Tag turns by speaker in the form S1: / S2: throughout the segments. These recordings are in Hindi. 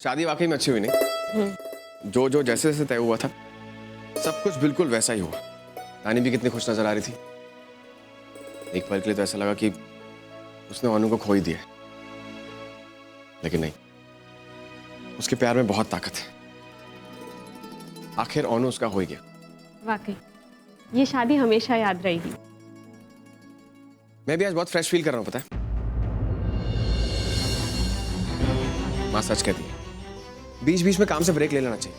S1: शादी वाकई में अच्छी हुई नहीं? जो जो जैसे जैसे तय हुआ था सब कुछ बिल्कुल वैसा ही हुआ। रानी भी कितनी खुश नजर आ रही थी। एक पल के लिए तो ऐसा लगा कि उसने अनु को खो ही दिया है, लेकिन नहीं, उसके प्यार में बहुत ताकत है। आखिर अनु उसका हो ही गया।
S2: वाकई ये शादी हमेशा याद रहेगी।
S1: मैं भी आज बहुत फ्रेश फील कर रहा हूँ, पता है? माँ सच कहती है, बीच बीच में काम से ब्रेक ले लेना चाहिए,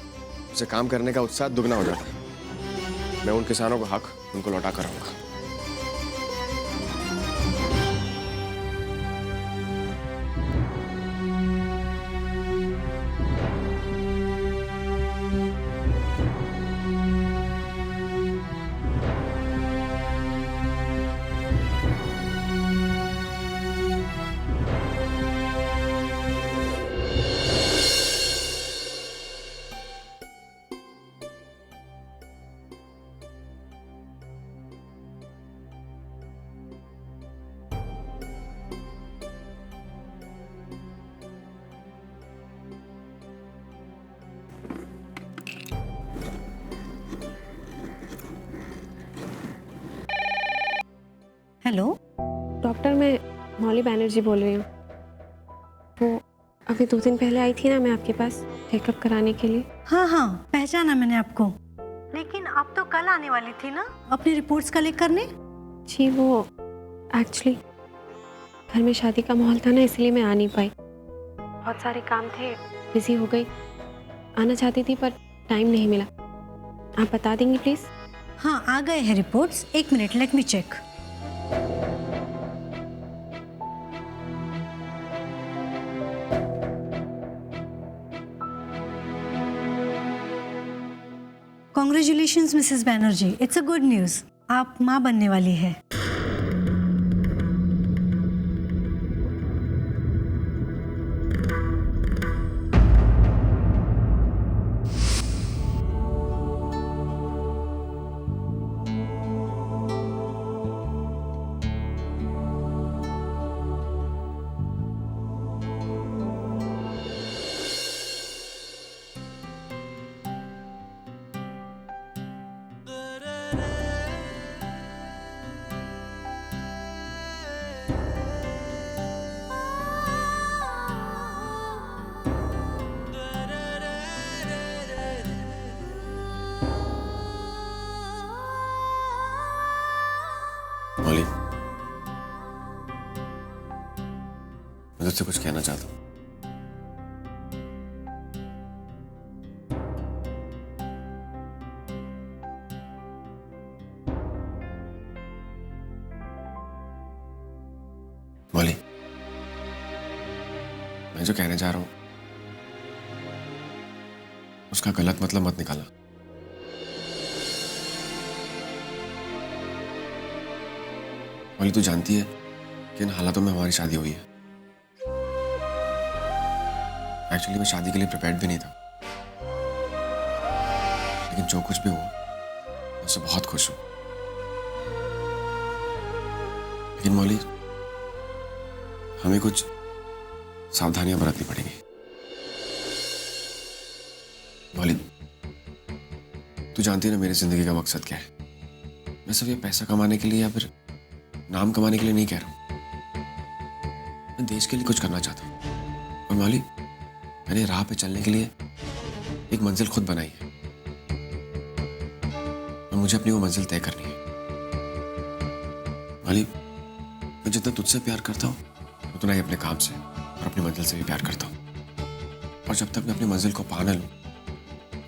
S1: उससे काम करने का उत्साह दुगना हो जाता है। मैं उन किसानों को हक उनको लौटा कर रहूंगा।
S3: हेलो,
S2: डॉक्टर, मैं मौली बैनर्जी बोल रही हूँ। वो अभी 2 दिन पहले आई थी ना मैं आपके पास चेकअप कराने के लिए।
S3: हाँ हाँ पहचाना मैंने आपको, लेकिन आप तो कल आने वाली थी ना अपनी रिपोर्ट्स कलेक्ट करने।
S2: जी वो एक्चुअली घर में शादी का माहौल था ना, इसलिए मैं आ नहीं पाई। बहुत सारे काम थे, बिजी हो गई। आना चाहती थी पर टाइम नहीं मिला। आप बता देंगी प्लीज़?
S3: हाँ आ गए हैं reports, 1 minute let me check. Congratulations Mrs Banerjee, it's a good news, आप माँ बनने वाली है।
S1: मौली, मैं तुझसे कुछ कहना चाहता हूँ। मौली, मैं जो कहने जा रहा हूँ उसका गलत मतलब मत निकालना। मौली, तू जानती है कि इन हालातों में हमारी शादी हुई है। एक्चुअली मैं शादी के लिए प्रिपेयर्ड भी नहीं था, लेकिन जो कुछ भी हुआ मैं उससे बहुत खुश हूँ। लेकिन मौली, हमें कुछ सावधानियां बरतनी पड़ेंगी। मौली, तू जानती है ना मेरी जिंदगी का मकसद क्या है। मैं सिर्फ ये पैसा कमाने के लिए या फिर नाम कमाने के लिए नहीं कह रहा हूं। मैं देश के लिए कुछ करना चाहता हूं। और मौली, मैंने राह पे चलने के लिए एक मंजिल खुद बनाई है और मुझे अपनी वो मंजिल तय करनी है। मौली, मैं जितना तुझसे प्यार करता हूं उतना ही अपने काम से और अपनी मंजिल से भी प्यार करता हूं। और जब तक मैं अपनी मंजिल को पा न लूं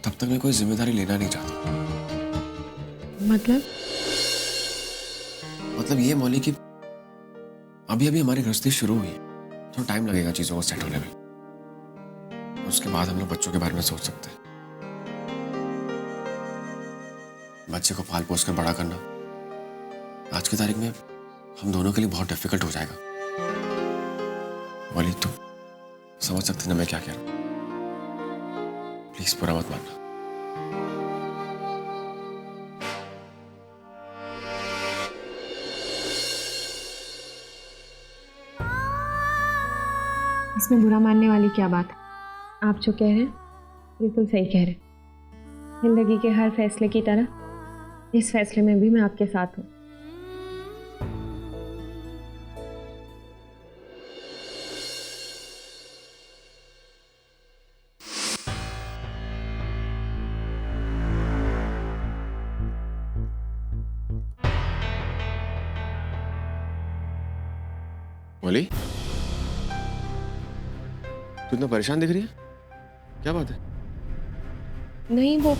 S1: तब तक मैं कोई जिम्मेदारी लेना नहीं चाहता। मतलब ये मौली कि अभी अभी हमारी गृहस्थी शुरू हुई है, थोड़ा टाइम लगेगा चीजों को सेट होने में। उसके बाद हम लोग बच्चों के बारे में सोच सकते हैं। बच्चे को पाल पोस कर बड़ा करना आज की तारीख में हम दोनों के लिए बहुत डिफिकल्ट हो जाएगा। मौली, तुम समझ सकते ना मैं क्या कह रहा हूं। प्लीज बुरा मत मानना।
S2: इसमें बुरा मानने वाली क्या बात है? आप जो कह रहे हैं बिल्कुल सही कह रहे हैं। जिंदगी के हर फैसले की तरह इस फैसले में भी मैं आपके साथ हूँ।
S1: मौली, तू इतना परेशान दिख रही है, क्या बात है?
S2: नहीं वो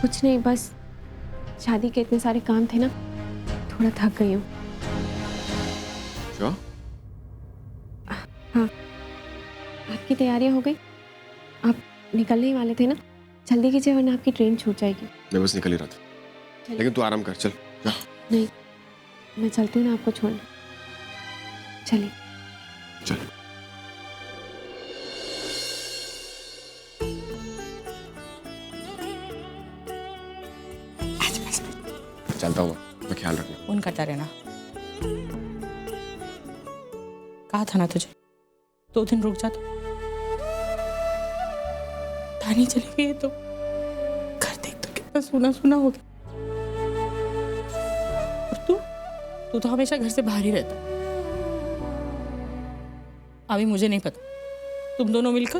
S2: कुछ नहीं, बस शादी के इतने सारे काम थे ना, थोड़ा थक गई हूँ।
S1: क्या?
S2: हाँ, आपकी तैयारियां हो गई? आप निकलने ही वाले थे ना? जल्दी कीजिए वरना आपकी ट्रेन छूट जाएगी।
S1: मैं बस निकल ही रहा था, लेकिन तू आराम कर, चल जा।
S2: नहीं, मैं चलती हूँ ना आपको छोड़ने। चलिए।
S1: चल। चलता हूँ मैं, ख्याल रखना।
S4: फोन करता रहना। कहा था ना तुझे 2 दिन रुक जा। तो तानी चली गई है तो घर देख तो कितना सुना सुना हो गया। और तू तो हमेशा घर से बाहर ही रहता। अभी मुझे नहीं पता, तुम दोनों मिलकर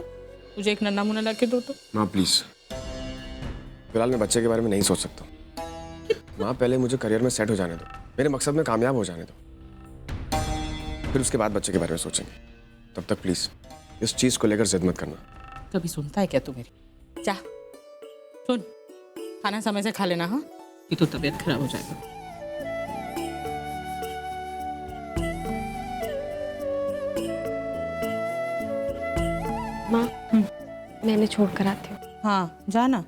S4: मुझे एक नन्हा मुन्ना ला के दो तो।
S1: माँ प्लीज, फिलहाल मैं बच्चे के बारे में नहीं सोच सकता। माँ पहले मुझे करियर में सेट हो जाने दो, मेरे मकसद में कामयाब हो जाने दो, फिर उसके बाद बच्चे के बारे में सोचेंगे। तब तक प्लीज इस चीज को लेकर जिद मत करना।
S4: कभी सुनता है क्या तू मेरी? जा सुन, खाना समय से खा लेना। हाँ, ये तो तबीयत खराब हो जाएगा।
S2: माँ, मैंने छोड़ कर आती हूँ।
S4: हाँ जाना।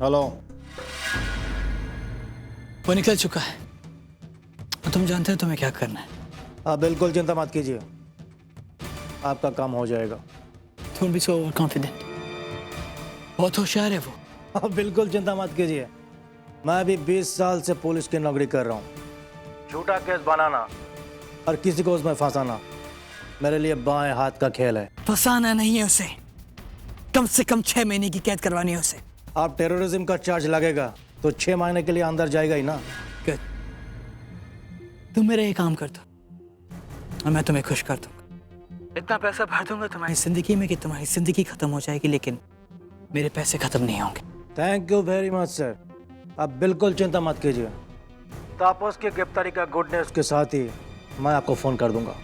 S5: हेलो।
S6: वो निकल चुका है और तुम जानते हो तुम्हें क्या करना है।
S5: आप बिल्कुल चिंता मत कीजिए, आपका काम हो जाएगा।
S6: Don't be so over confident, बहुत होशियार है वो।
S5: आप बिल्कुल चिंता मत कीजिए, मैं अभी 20 साल से पुलिस की नौकरी कर रहा हूँ। झूठा केस बनाना और किसी को उसमें फंसाना मेरे लिए बाएं हाथ का खेल है।
S6: फंसाना नहीं है उसे, कम से कम 6 महीने की कैद करवानी है उसे।
S5: आप टेररिज्म का चार्ज लगेगा तो 6 महीने के लिए अंदर जाएगा ही ना।
S6: गुड, तुम मेरा ये काम कर दो और मैं तुम्हें खुश कर दूंगा। इतना पैसा भर दूंगा तुम्हारी जिंदगी में कि तुम्हारी जिंदगी खत्म हो जाएगी, लेकिन मेरे पैसे खत्म नहीं होंगे।
S5: Thank you very much sir, आप बिल्कुल चिंता मत कीजिए। तापस की गिरफ्तारी का गुड न्यूज़ के साथ ही मैं आपको फ़ोन कर दूंगा।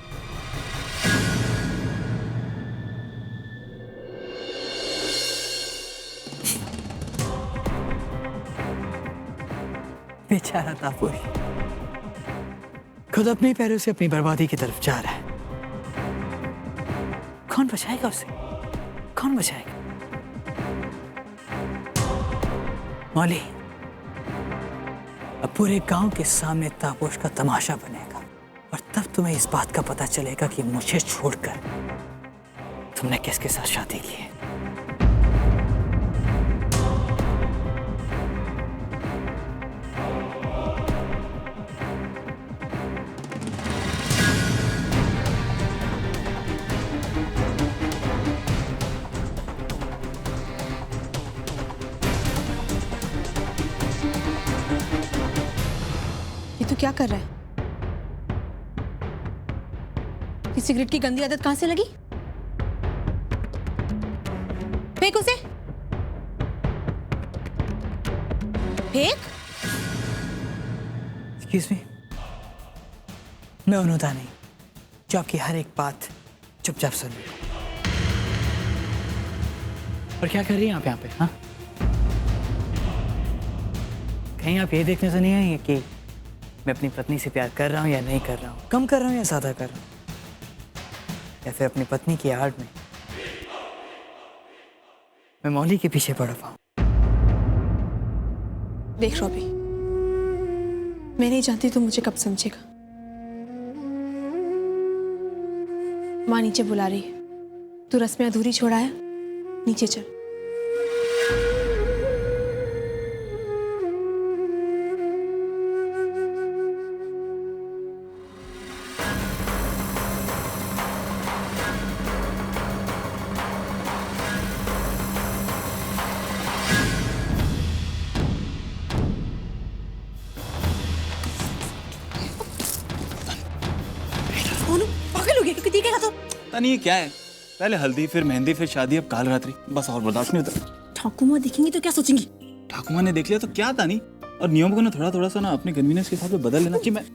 S6: बेचारा तापुरी खुद अपने पैरों से अपनी बर्बादी की तरफ जा रहा है। कौन बचाएगा उसे? कौन बचाएगा? मौली, अब पूरे गांव के सामने तापोश का तमाशा बनेगा और तब तुम्हें इस बात का पता चलेगा कि मुझे छोड़कर तुमने किसके साथ शादी की है।
S3: ये तो क्या कर रहा है? ये सिगरेट की गंदी आदत कहां से लगी? फेंक उसे, फेंक।
S6: एक्सक्यूज मी, मैं उन्होंने नहीं जो आपकी हर एक बात चुपचाप सुन लूं। और क्या कर रही हैं आप यहाँ पे? हाँ, कहीं आप ये देखने तो नहीं आई हैं कि मैं अपनी पत्नी से प्यार कर रहा हूँ या नहीं कर रहा हूँ, कम कर रहा हूँ या ज्यादा कर रहा हूँ, या फिर अपनी पत्नी की आड़ में मैं मौली के पीछे पड़ा हुआ हूँ?
S7: देख रॉबी, मैं नहीं जानती तू मुझे कब समझेगा। माँ नीचे बुला रही है, तू रस्में अधूरी छोड़ाया, नीचे चल। पागल हो गया क्योंकि देखेगा तो।
S8: नहीं ये क्या है, पहले हल्दी फिर मेहंदी फिर शादी अब काल रात्रि, बस और बर्दाश्त नहीं होता।
S7: ठाकुमा देखेंगी तो क्या सोचेंगी?
S8: ठाकुमा ने देख लिया तो क्या था नहीं, और नियम को ना थोड़ा थोड़ा सा ना अपने कन्वीनियंस के हिसाब से बदल लेना चाहिए। मैं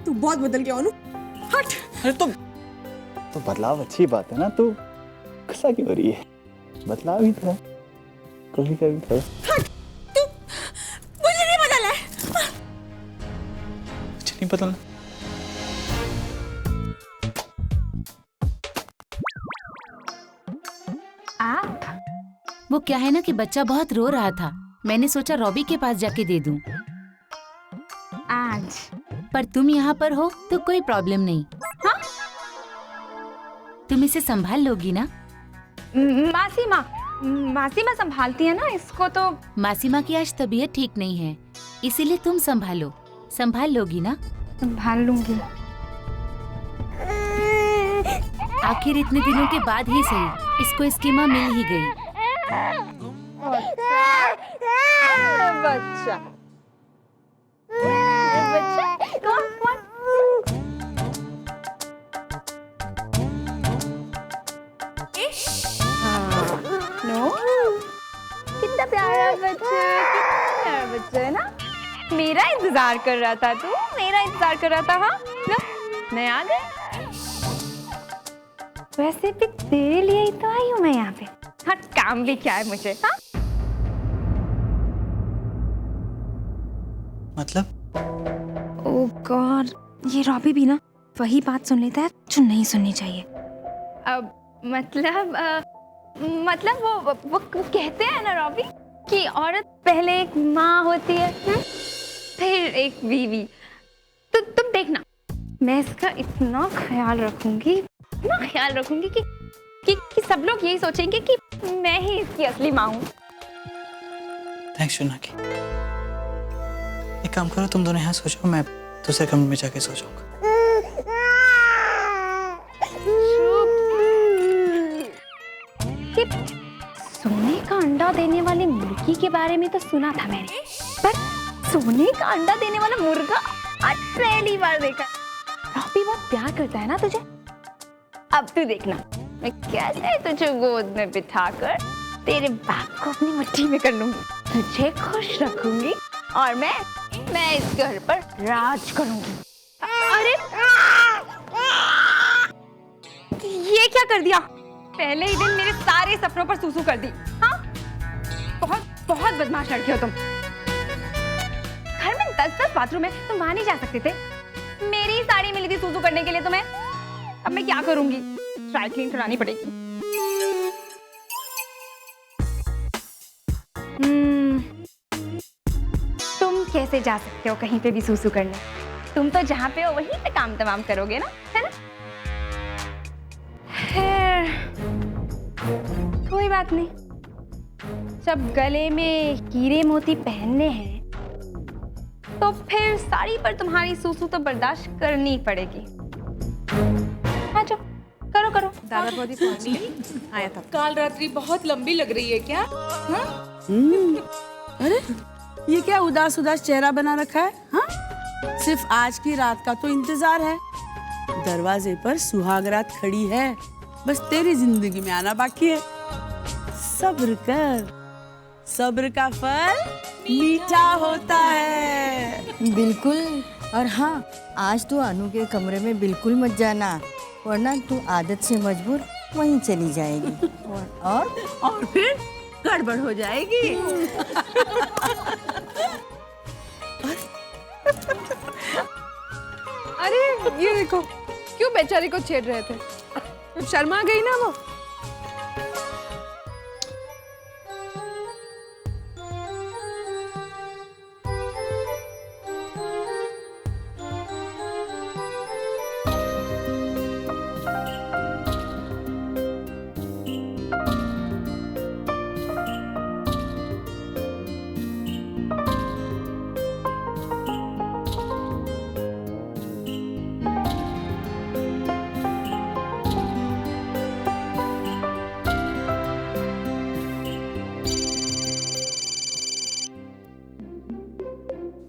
S7: तू बहुत बदल गया अनु, हट।
S8: अरे तो बदलाव अच्छी बात है ना, तू गुस्सा क्यों हो रही है? बदलाव ही था कभी कभी तो।
S7: हट, तू मुझे नहीं बदलना है।
S8: कुछ नहीं बदलना।
S9: आप वो क्या है ना कि बच्चा बहुत रो रहा था, मैंने सोचा रॉबी के पास जाके दे दूं। आज पर तुम यहाँ पर हो तो कोई प्रॉब्लम नहीं। हाँ, तुम इसे संभाल लोगी ना?
S2: मासीमा संभालती है ना इसको तो।
S9: मासीमा की आज तबीयत ठीक नहीं है, इसीलिए तुम संभाल लोगी ना?
S2: संभाल लूंगी।
S9: आखिर इतने दिनों के बाद ही सही इसको इसकी माँ मिल ही गई।
S2: बच्चा कितना प्यारा बच्चा है ना। मेरा इंतजार कर रहा था तू, मेरा इंतजार कर रहा था। हाँ लो, मैं आ गई। वैसे भी तेरे लिए ही तो आई हूँ मैं यहाँ पे। हाँ, काम भी क्या है मुझे। हाँ
S6: मतलब?
S2: ओह गॉड, ये रॉबी भी ना वही बात सुन लेता है जो नहीं सुननी चाहिए। अब मतलब वो कहते हैं ना रॉबी कि औरत पहले एक माँ होती है, फिर एक बीवी। तो तुम देखना, मैं इसका इतना ख्याल रखूंगी कि सब लोग यही सोचेंगे कि मैं ही इसकी असली माँ हूँ।
S6: थैंक्स शोनाकी। एक काम करो, तुम दोनों यहाँ सो जाओ, मैं दूसरे कमरे में जाके सो जाऊंगा।
S2: सोने का अंडा देने वाली मुर्गी के बारे में तो सुना था मैंने, पर सोने का अंडा देने वाला मुर्गा आज पहली बार देखा। रॉबी बहुत प्यार करता है ना तुझे। अब तू देखना, मैं कैसे तुझे गोद में बिठाकर तेरे बाप को अपनी मुट्ठी में कर लूंगी, तुझे खुश रखूंगी और मैं इस घर पर राज करूंगी। अरे ये क्या कर दिया? पहले ही दिन मेरे सारे सपनों पर सूसू कर दी। हाँ, बहुत बदमाश लड़के हो तुम। घर में 10-10 बाथरूम है, तुम वहां नहीं जा सकते थे? मेरी ही साड़ी मिली थी सूसू करने के लिए तुम्हें। अब मैं क्या करूंगी? ड्राई क्लीन करानी पड़ेगी। तुम कैसे जा सकते हो कहीं पे भी सूसू करने? तुम तो जहाँ पे हो वहीं पे काम तमाम करोगे ना, है ना? कोई बात नहीं, जब गले में हीरे मोती पहनने हैं तो फिर साड़ी पर तुम्हारी सूसू तो बर्दाश्त करनी पड़ेगी। हाँ जो करो।
S7: दादा बौदी पहुंची आया था।
S4: काल रात्रि बहुत लंबी लग रही है क्या?
S10: अरे ये क्या उदास चेहरा बना रखा है? हाँ, सिर्फ आज की रात का तो इंतजार है। दरवाजे पर सुहागरात खड़ी है, बस तेरी जिंदगी में आना बाकी है। सब्र कर, सब्र का फल मीठा होता है।
S7: बिल्कुल,
S11: और हाँ, आज तू अनु के कमरे में बिल्कुल मत जाना, वरना तू आदत से मजबूर वहीं चली जाएगी और
S10: फिर गड़बड़ हो जाएगी।
S2: अरे ये देखो, क्यों बेचारी को छेड़ रहे थे? शर्मा गई ना वो।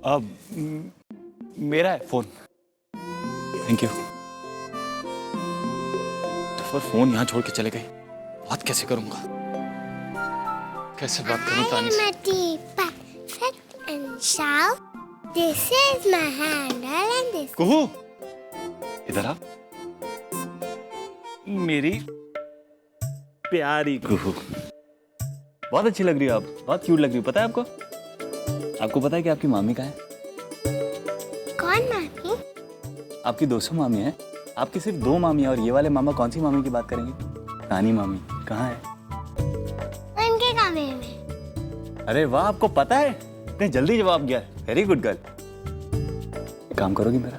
S8: अब मेरा है फोन। Thank you. तो फोन यहाँ छोड़ के चले गए, बात कैसे करूंगा? कैसे बात करूं तानी से? कुहू, इधर आ। मेरी प्यारी कुहू, बहुत अच्छी लग रही हो आप, बहुत क्यूट लग रही हो। पता है आपको? आपको पता है कि आपकी मामी कहाँ है?
S12: कौन मामी?
S8: आपकी 200 मामी है। आपकी सिर्फ 2 मामी है, और ये वाले मामा कौन सी मामी की बात करेंगे? नानी मामी कहाँ है?
S12: उनके कमरे में।
S8: अरे वाह, आपको पता है? इतने जल्दी जवाब गया। Very good girl. काम करोगी मेरा?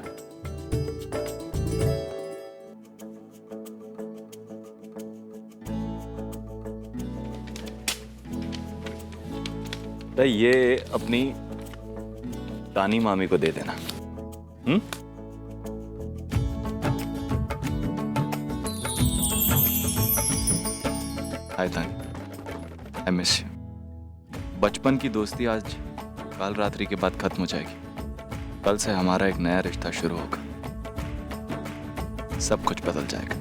S8: तो ये अपनी तानी मामी को दे देना। हाय तानी, आई मिस यू। बचपन की दोस्ती आज काल रात्रि के बाद खत्म हो जाएगी। कल से हमारा एक नया रिश्ता शुरू होगा। सब कुछ बदल जाएगा।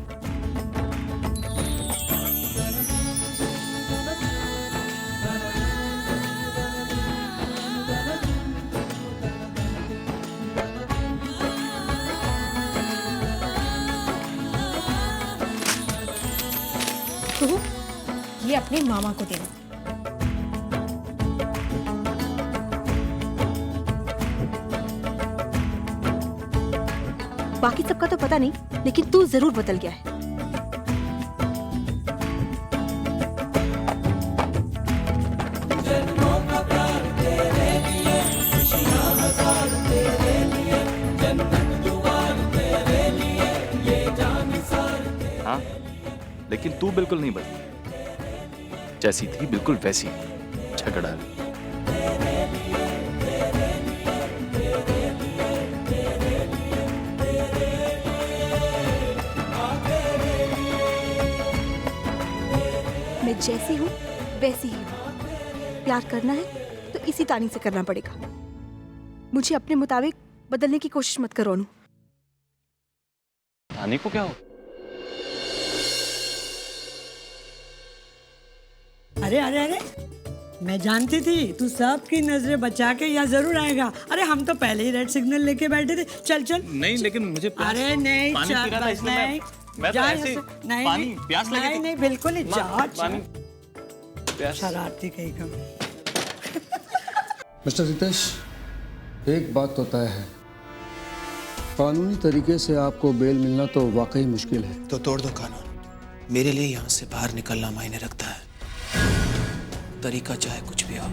S7: तो ये अपने मामा को देना। बाकी सबका तो पता नहीं, लेकिन तू जरूर बदल गया है।
S8: हाँ, लेकिन तू बिल्कुल नहीं बदली। जैसी थी बिल्कुल वैसी झगड़ा।
S7: मैं जैसी हूँ वैसी ही हूँ। प्यार करना है तो इसी तानी से करना पड़ेगा। मुझे अपने मुताबिक बदलने की कोशिश मत करो अनु।
S8: तानी को क्या हो?
S10: अरे अरे अरे, मैं जानती थी तू सबकी नजरें बचा के यहाँ जरूर आएगा। अरे हम तो पहले ही रेड सिग्नल लेके बैठे थे। चल चल।
S8: नहीं, लेकिन मुझे
S10: अरे नहीं,
S8: पानी पी रहा था, इसलिए मैं तो ऐसे
S10: नहीं,
S8: पानी प्यास लगी थी।
S10: नहीं बिल्कुल नहीं,
S8: पानी प्यास।
S10: शरारती कहीं का।
S13: मिस्टर रितेश, एक बात तो तय है, कानूनी तरीके से आपको बेल मिलना तो वाकई मुश्किल है।
S14: तो तोड़ दो कानून। मेरे लिए यहाँ से बाहर निकलना मायने रखता है, तरीका चाहे कुछ भी हो।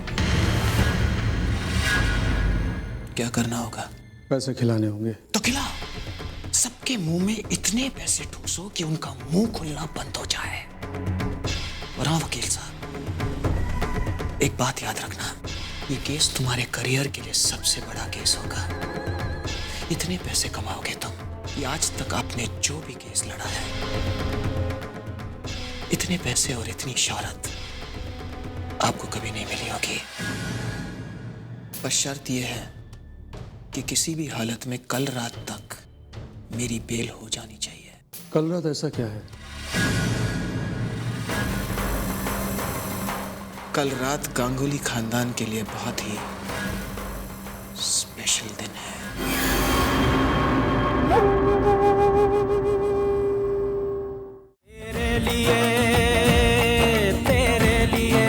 S14: क्या करना होगा?
S13: पैसे खिलाने होंगे।
S14: तो खिलाओ। सबके मुंह में इतने पैसे ठूसो कि उनका मुंह खुलना बंद हो जाए। और हाँ वकील साहब, एक बात याद रखना, ये केस तुम्हारे करियर के लिए सबसे बड़ा केस होगा। इतने पैसे कमाओगे तुम कि आज तक आपने जो भी केस लड़ा है, इतने पैसे और इतनी शोहरत आपको कभी नहीं मिली होगी। बस शर्त यह है कि किसी भी हालत में कल रात तक मेरी बेल हो जानी चाहिए।
S13: कल रात ऐसा क्या है?
S14: कल रात गांगुली खानदान के लिए बहुत ही स्पेशल दिन है।
S15: लिए, तेरे लिए।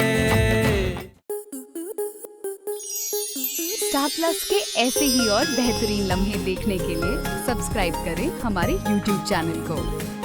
S16: स्टार प्लस के ऐसे ही और बेहतरीन लम्हे देखने के लिए सब्सक्राइब करें हमारे YouTube चैनल को।